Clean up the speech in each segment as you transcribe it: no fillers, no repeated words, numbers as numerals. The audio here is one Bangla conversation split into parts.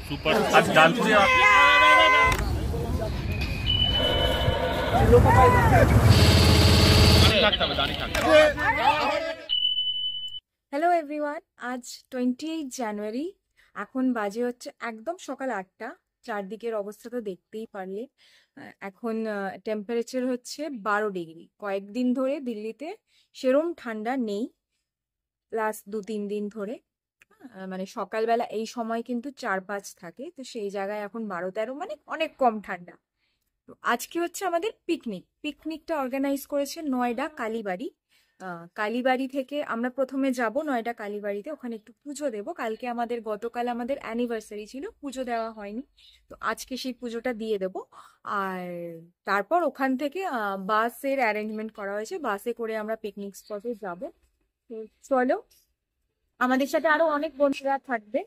সুপার আজ ডালপুরি হ্যালো এভরিওয়ান, আজ 28 জানুয়ারি। এখন বাজে হচ্ছে একদম সকাল 8টা। চারদিকের অবস্থা তো দেখতেই পারলে। এখন টেম্পারেচার হচ্ছে 12 ডিগ্রি। কয়েকদিন ধরে দিল্লিতে সেরম ঠান্ডা নেই, লাস্ট 2-3 দিন ধরে। মানে সকালবেলা এই সময় কিন্তু 4-5 থাকে, তো সেই জায়গায় এখন 12-13, মানে অনেক কম ঠান্ডা। তো আজকে হচ্ছে আমাদের পিকনিকটা অর্গানাইজ করেছে নয়ডা কালীবাড়ি। কালীবাড়ি থেকে আমরা প্রথমে যাব নয়ডা কালীবাড়িতে, ওখানে একটু পুজো দেব। গতকাল আমাদের অ্যানিভার্সারি ছিল, পুজো দেওয়া হয়নি, তো আজকে সেই পুজোটা দিয়ে দেব। আর তারপর ওখান থেকে বাসের অ্যারেঞ্জমেন্ট করা হয়েছে, বাসে করে আমরা পিকনিক স্পটে যাব। তো চলো, আমাদের সাথে আরো অনেক বন্ধুরা থাকবে।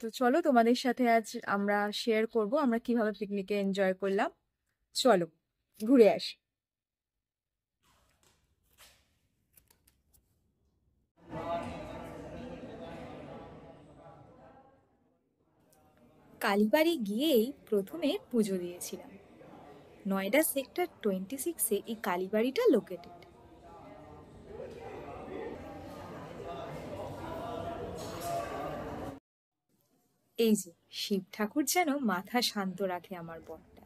তো চলো, তোমাদের সাথে আজ আমরা শেয়ার করব আমরা কিভাবে পিকনিকে এনজয় করলাম। চলো ঘুরে আসি। কালীবাড়ি গিয়েই প্রথমে পুজো দিয়েছিলাম। নয়ডা সেক্টর 26-এ এই কালীবাড়িটা লোকেটেড। এই যে শিব ঠাকুর যেন মাথা শান্ত রাখে আমার বরটা।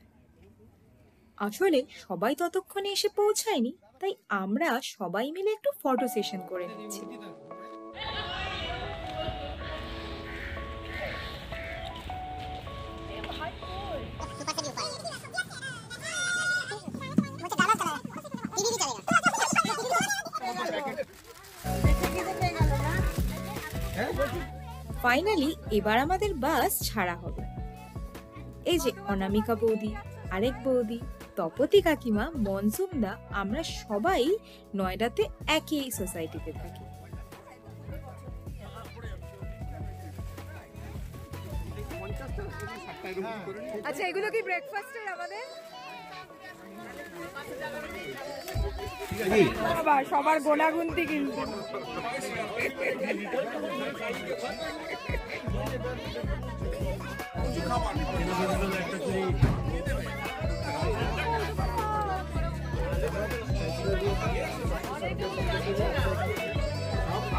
আসলে সবাই ততক্ষণে এসে পৌঁছায়নি, তাই আমরা সবাই মিলে একটু ফটো সেশন করে নিচ্ছি। ফাইনালি এবার আমাদের বাস ছাড়া হবে। এই যে অনামিকা বৌদি, আরেক বৌদি, তপতি কাকিমা, মনসুমদা, আমরা সবাই নয়ডাতে একই সোসাইটিতে থাকি। আচ্ছা, এগুলো কি ব্রেকফাস্টের আমাদের? সবার গোনাগুনতি কিন্তু।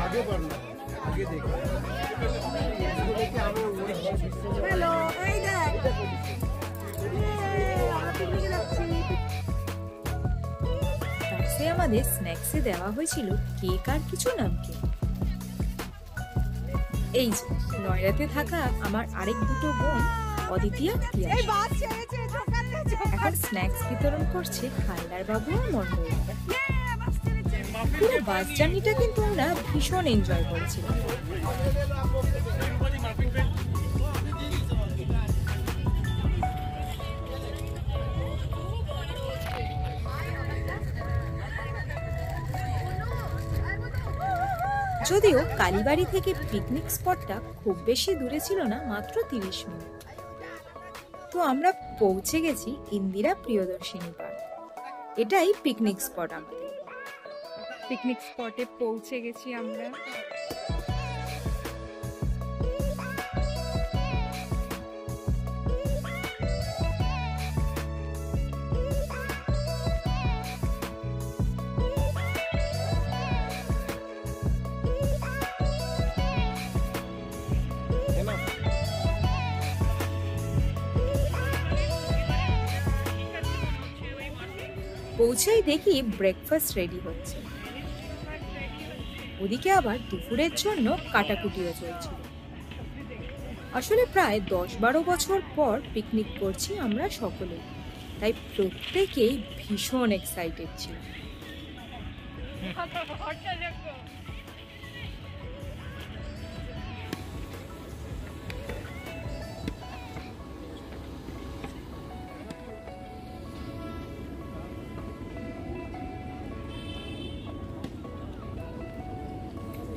आगे बढ़ना, आगे देखो। हेलो, তারপরে আমাদের স্ন্যাক্সে দেওয়া হয়েছিল কেক আর কিছু নামকিন। এই যে নয়ডাতে থাকা আমার আরেক দুটো বোন অদিতি আর প্রিয়া এখন স্ন্যাক্স বিতরণ করছে হালদার বাবু আর মন্ডল। পুরো বাস জার্নিটা কিন্তু আমরা ভীষণ এনজয় করেছিলাম। যদিও কালীবাড়ি থেকে পিকনিক স্পটটা খুব বেশি দূরে ছিল না, মাত্র 30 মিনিট। তো আমরা পৌঁছে গেছি ইন্দিরা প্রিয়দর্শিনী পার্ক। এটাই পিকনিক স্পট। আমাদের পিকনিক স্পটে পৌঁছে গেছি আমরা। পৌঁছেই দেখি ব্রেকফাস্ট রেডি হচ্ছে, ওদিকে আবার দুপুরের জন্য কাটাকুটিও চলছিল। আসলে প্রায় 10-12 বছর পর পিকনিক করছি আমরা সকলে, তাই প্রত্যেকেই ভীষণ এক্সাইটেড ছিল।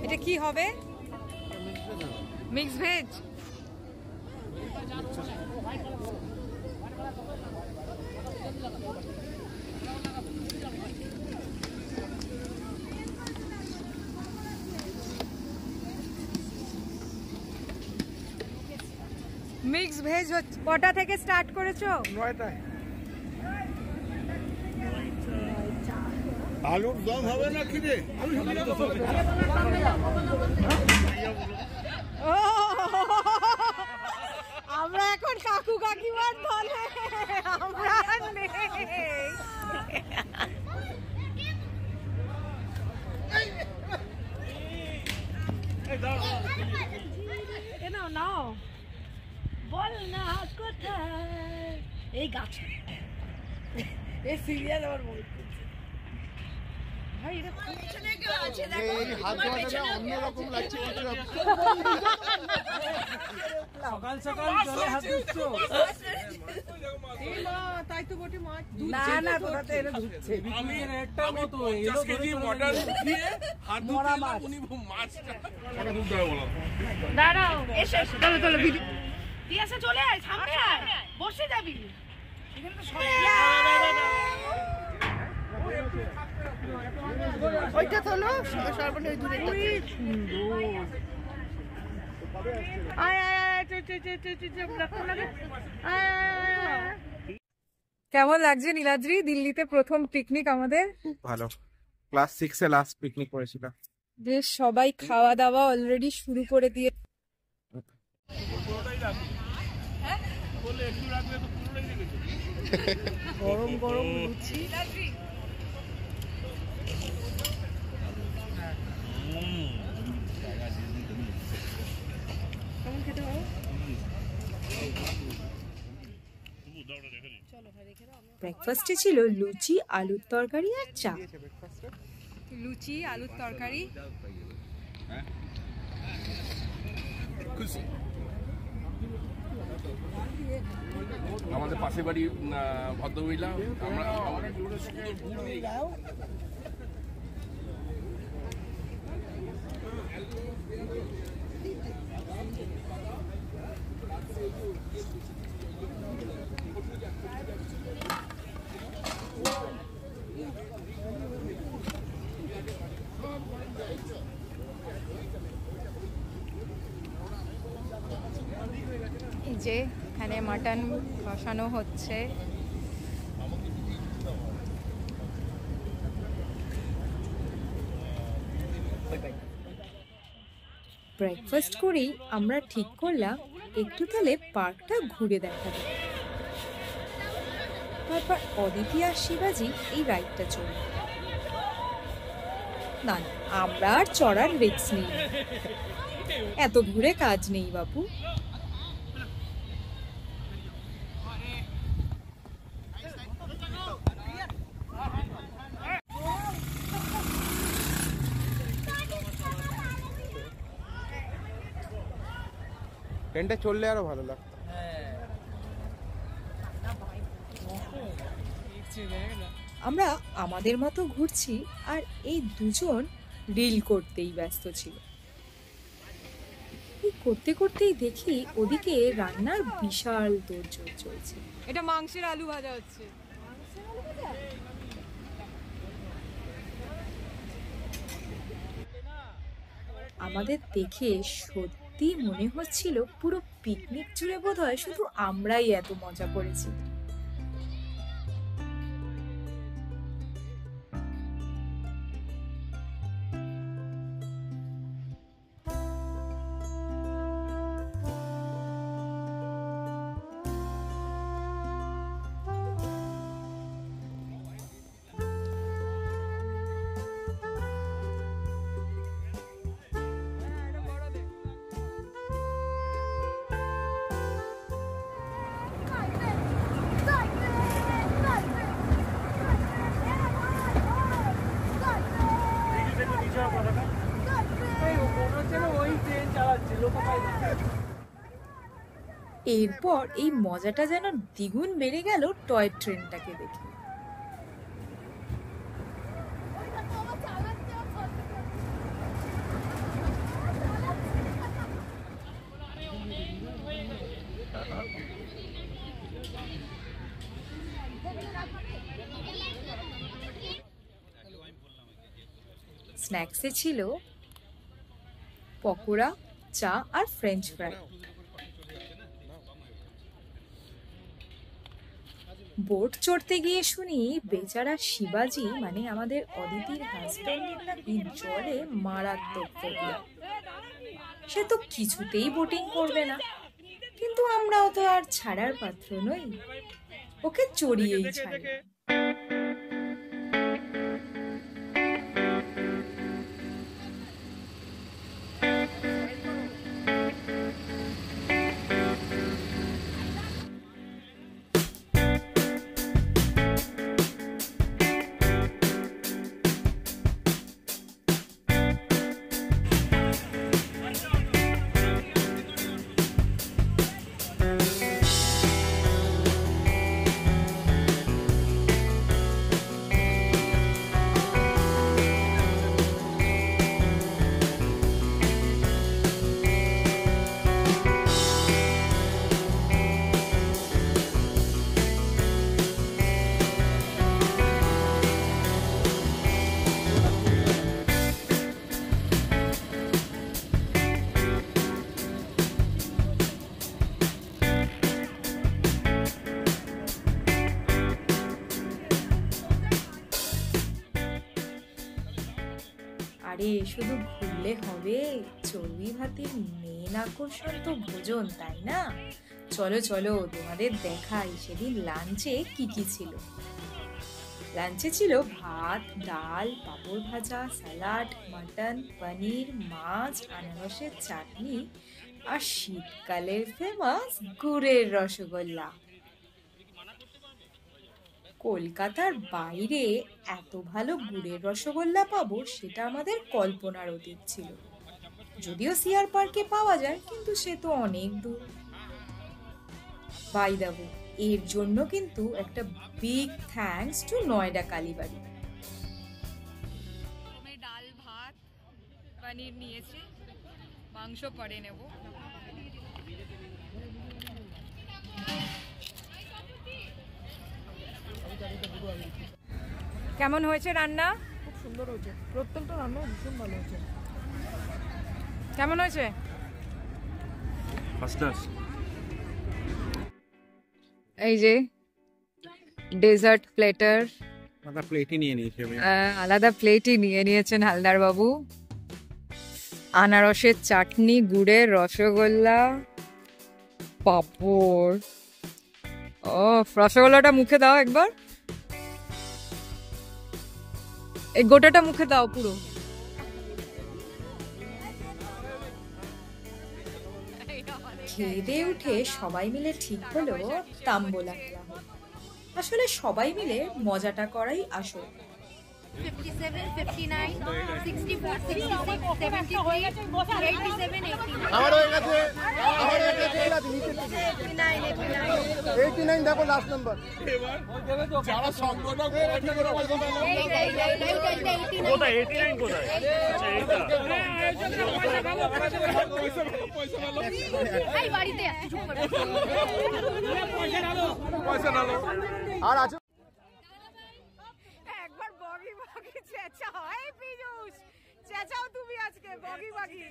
এটা কি হবে? Mix veg. মিক্স ভেজ হচ্ছে। কটা থেকে স্টার্ট করেছো? 9টায়। আলুর দম হবে না কি রে? আমরা এখন কাকু কাকিমার দলে, আমরা নেই। নাও বল না কোথায় এই গাছ এই সিরিয়াল আমার মনে পড়ছে ভাই এটা পিছনে কেউ আছে দেখো এই হাত ধোয়াটা অন্যরকম লাগছে কিছু। সকাল সকাল জলে হাত দিচ্ছ? তাই তো বটে মাছ। না না তোরা তো এটা ধুচ্ছে আমি একটা মতো এলো ধরে মটর দিয়ে হাত মরা ধুতে মাছ। উনি মাছটা কটা দুধ দেবে বলো দাঁড়াও এসে চলো চলো ভিডিও টিয়াসে চলে আয় সামনে আয় বসে যাবি এখানে তো সব ওইটা তোলো সর্বনে ওই দূরে আয় আয় আয় আয় আয় কেমন লাগছে নীলাদ্রি? দিল্লিতে প্রথম পিকনিক আমাদের। ভালো। ক্লাস 6 এ লাস্ট পিকনিক করেছিলাম। বেশ, সবাই খাওয়া দাওয়া অলরেডি শুরু করে দিয়ে। গরম গরম লুচি কেমন খেতে হবে ব্রেকফাস্টে ছিল লুচি, আলুর তরকারি আর চা। লুচি, আলুর তরকারি। আমাদের পাশের বাড়ি ভদ্রমহিলা আমরা সুন্দর গুড় নিয়ে এই যে এখানে মাটন বসানো হচ্ছে। ব্রেকফাস্ট করেই আমরা ঠিক করলাম একটু তাহলে পার্কটা ঘুরে দেখাবো। তারপর অদিতি আর শিবাজি এই রাইডটা চলল। না না, আমরা আর চড়ার রিস্ক নেই, এত ঘুরে কাজ নেই বাবু। ট্রেনটা চললে আরো ভালো লাগতো। আমরা আমাদের মতো ঘুরছি আর এই দুজন রিল করতেই ব্যস্ত ছিল। এই করতে করতেই দেখি ওদিকে রান্নার বিশাল তোড়জোড় চলছে। এটা মাংসের আলু ভাজা হচ্ছে। আমাদের দেখে সত্যি মনে হচ্ছিল পুরো পিকনিক জুড়ে বোধহয় শুধু আমরাই এত মজা করেছি। এরপর এই মজাটা যেন দ্বিগুণ বেড়ে গেল টয় ট্রেনটাকে দেখে। স্ন্যাক্সে ছিল পকোড়া, চা আর ফ্রেঞ্চ ফ্রাই। বোট চড়তে গিয়ে শুনি বেচারা শিবাজি মানে আমাদের অদিতির হাজবেন্ডের নাকি জলে মারাত্মক ফোবিয়া। সে তো কিছুতেই বোটিং করবে না, কিন্তু আমরাও তো আর ছাড়ার পাত্র নই, ওকে চড়িয়েই ছাড়ি। আরে শুধু ঘুরলে হবে? চর্বি ভাতের মেন আকর্ষণ তো ভোজন, তাই না? চলো চলো তোমাদের দেখাই সেদিন লাঞ্চে কি কি ছিল। লাঞ্চে ছিল ভাত, ডাল, পাঁপড় ভাজা, স্যালাড, মাটন, পনির, মাছ, আনারসের চাটনি আর শীতকালের ফেমাস গুড়ের রসগোল্লা। কলকাতার বাইরে এত ভালো গুড়ের রসগোল্লা পাবো সেটা আমাদের কল্পনার অতীত ছিল। যদিও সিআর পার্কে পাওয়া যায়, কিন্তু সে তো অনেক দূর। বাই দ্য ওয়ে, এর জন্য কিন্তু একটা বিগ থ্যাঙ্কস টু নয়ডা কালীবাড়ি। ডাল ভাত পনির নিয়েছি, মাংস পরে নেব। কেমন হয়েছে রান্না? খুব সুন্দর হয়েছে, প্রত্যেকটা রান্না ভীষণ ভালো হয়েছে। কেমন হয়েছে? First class. এই যে ডেজার্ট প্লেটার, আলাদা প্লেটই নিয়ে নিয়েছি আমি। আলাদা প্লেটই নিয়ে নিয়েছেন হালদার বাবু। আনারসের চাটনি, গুড়ের রসগোল্লা, পাঁপড়। ও রসগোল্লাটা মুখে দাও একবার, এই গোটাটা মুখে দাও পুরো। খেয়ে দিয়ে উঠে সবাই মিলে ঠিক হলো তাম্বোলা খেলা হবে। আসলে সবাই মিলে মজাটা করাই আসল। 57, 59, 64, 66, 73, 87, 89. আমার হয়ে গেছে, আমার হয়ে গেছে, 89 দেখো লাস্ট নাম্বার। যারা সংগঠক কোথায় 89 কোথায়? আচ্ছা এইটা এই বাড়িতে আসছি, চুপ করে। পয়সা নাও। আর আছে একবার বগি বগি চেঁচা হয় পীযূষ, চেঁচাও তুমি আজকে বগি বগি।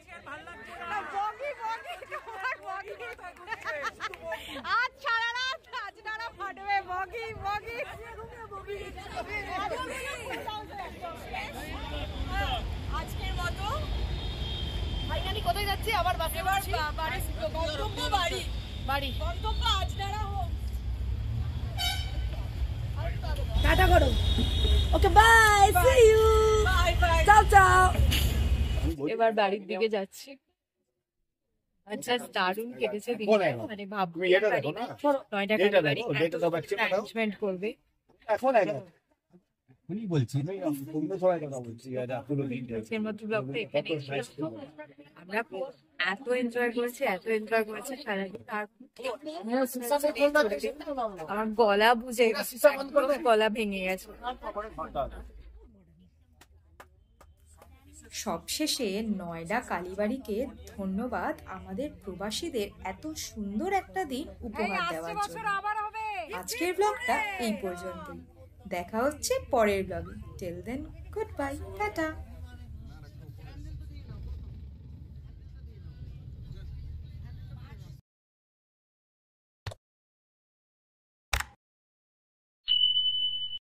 না, বগি বগি তোমার বগি। আজ সারা রাত আজনারা ফাটবে বগি বগি। আজকের মতো ফাইনালি কোথায় যাচ্ছি? আবার বাসে এবার বাড়ি গন্তব্য বাড়ি, বাড়ি গন্তব্য আজনারা হোম। টাটা করো। Okay bye, see you, bye bye, ciao ciao. এবার বাড়ির দিকে যাচ্ছি। আচ্ছা দারুণ কেটেছে দিনটা, মানে ভাবতে পারি না নয়ডা কালীবাড়ি অ্যারেঞ্জমেন্ট করবে। আজকের মতো ব্লগটা এখানেই শেষ করবো। আমরা এত এনজয় করেছি, এত এনজয় করেছি সারাদিন। আমার গলা বুঝে গেছে, গলা ভেঙে গেছে। সবশেষে নয়ডা কালীবাড়িকে ধন্যবাদ আমাদের প্রবাসীদের এত সুন্দর একটা দিন উপহার দেওয়ার জন্য। আজকের ব্লগটা এই পর্যন্তই, দেখা হচ্ছে পরের ব্লগে। Till then good bye, tata.